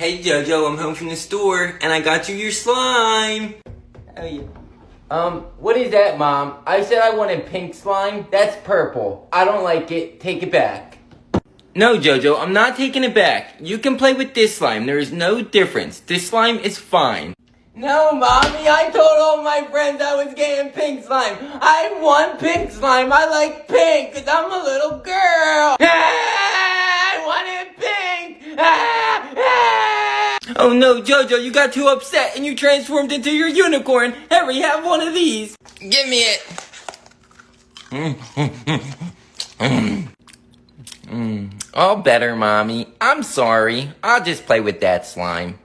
Hey Jojo, I'm home from the store and I got you your slime. Oh yeah. What is that, Mom? I said I wanted pink slime. That's purple. I don't like it. Take it back. No, Jojo, I'm not taking it back. You can play with this slime. There is no difference. This slime is fine. No, Mommy, I told all my friends I was getting pink slime. I want pink slime. I like pink because I'm a little girl. I wanted pink. Oh no, Jojo, you got too upset and you transformed into your unicorn. Harry, have one of these. Give me it. All better, Mommy. I'm sorry. I'll just play with that slime.